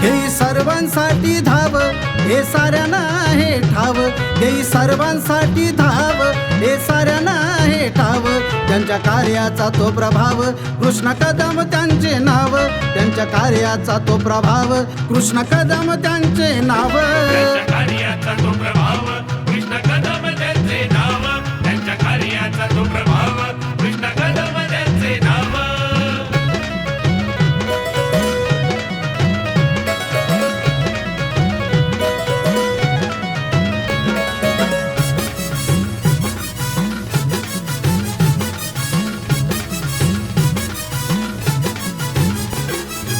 हे सर्वांसाठी धाव, हे साऱ्यांना आहे ठाव, हे सर्वांसाठी धाव, हे साऱ्यांना आहे ठाव. त्यांच्या कार्याचा तो प्रभाव, कृष्ण कदम त्यांचे नाव, त्यांच्या कार्याचा तो प्रभाव, कृष्ण कदम त्यांचे नाव. त्यांच्या कार्याचा तो प्रभाव, कृष्ण कदम त्यांचे नाव, त्यांच्या कार्याचा तो प्रभाव, कृष्ण कदम त्यांचे नाव.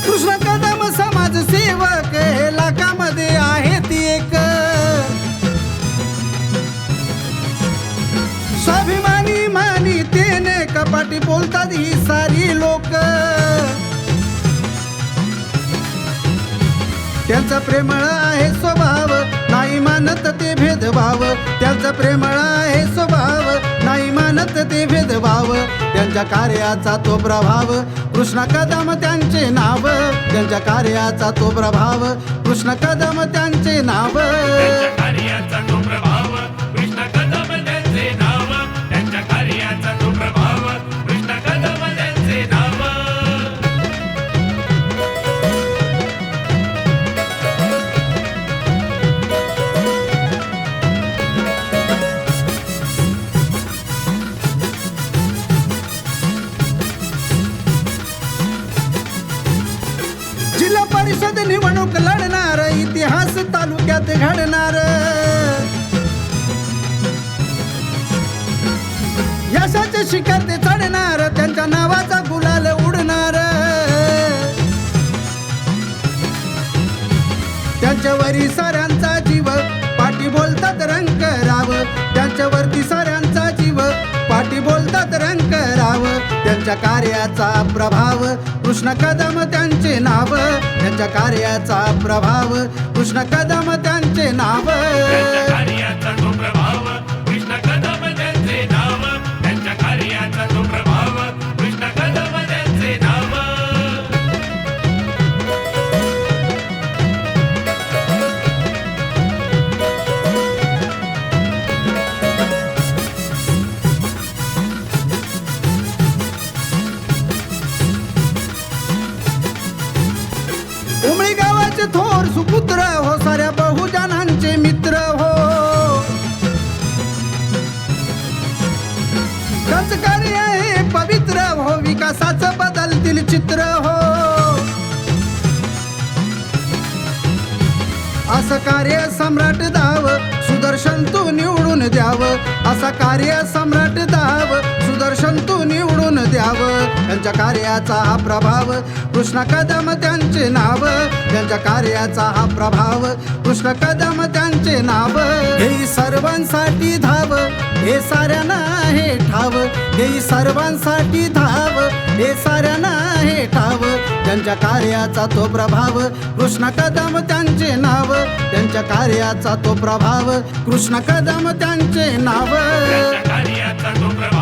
कृष्ण कदम समाज सेवक हे लाखामध्ये आहेत एक. स्वाभिमानी मानी तेने कपाटी बोलतात ही सारी लोक. त्यांचा प्रेमळ आहे स्वभाव, नाही मानत ते भेदभाव. त्यांचा प्रेमळ आहे स्वभाव, नाही मानत ते भेदभाव. त्यांच्या कार्याचा तो प्रभाव, कृष्ण कदम त्यांचे नाव, त्यांच्या कार्याचा तो प्रभाव, कृष्ण कदम त्यांचे नाव. त्यांच्या कार्याचा तो प्रभाव, कृष्ण कदम त्यांचे नाव, त्यांच्या कार्याचा तो प्रभाव, कृष्ण कदम त्यांचे नाव. जिल्हा परिषद निवडणूक लढणार, इतिहास तालुक्यात घडणार. यशाचे शिखर ते चढणार, त्यांच्या नावाचा गुलाल उडणार. त्यांच्यावरी साऱ्यांचा जीव, पाठी बोलतात रंगराव. त्यांच्यावरती साऱ्यांचा जीव, पाठी बोलतात रंगराव. त्यांच्या कार्याचा प्रभाव, कृष्ण कदम त्यांचे नाव, त्यांच्या कार्याचा प्रभाव, कृष्ण कदम त्यांचे नाव. त्यांच्या कार्याचा तो प्रभाव, कृष्ण कदम त्यांचे नाव, त्यांच्या कार्याचा तो प्रभाव, कृष्ण कदम त्यांचे नाव. उमळी गावाचे थोर सुपुत्र हो, साऱ्या बहुजनांचे मित्र हो. त्यांचं कार्य आहे पवित्र हो, विकासाचं बदलतील चित्र हो. असं कार्य सम्राट धाव, सुदर्शन तू निवडून द्यावं. असं कार्य सम्राट धाव, सुदर्शन तू निवडून द्यावं. त्यांच्या कार्याचा हा प्रभाव, कृष्ण कदम त्यांचे नाव, त्यांच्या कार्याचा हा प्रभाव, कृष्ण कदम त्यांचे नाव. हे सर्वांसाठी धाव, हे साऱ्यांना आहे ठाव, हे सर्वांसाठी धाव, हे साऱ्यांना आहे ठाव. त्यांच्या कार्याचा तो प्रभाव, कृष्ण कदम त्यांचे नाव, त्यांच्या कार्याचा तो प्रभाव, कृष्ण कदम त्यांचे नाव. त्यांच्या कार्याचा तो प्रभाव,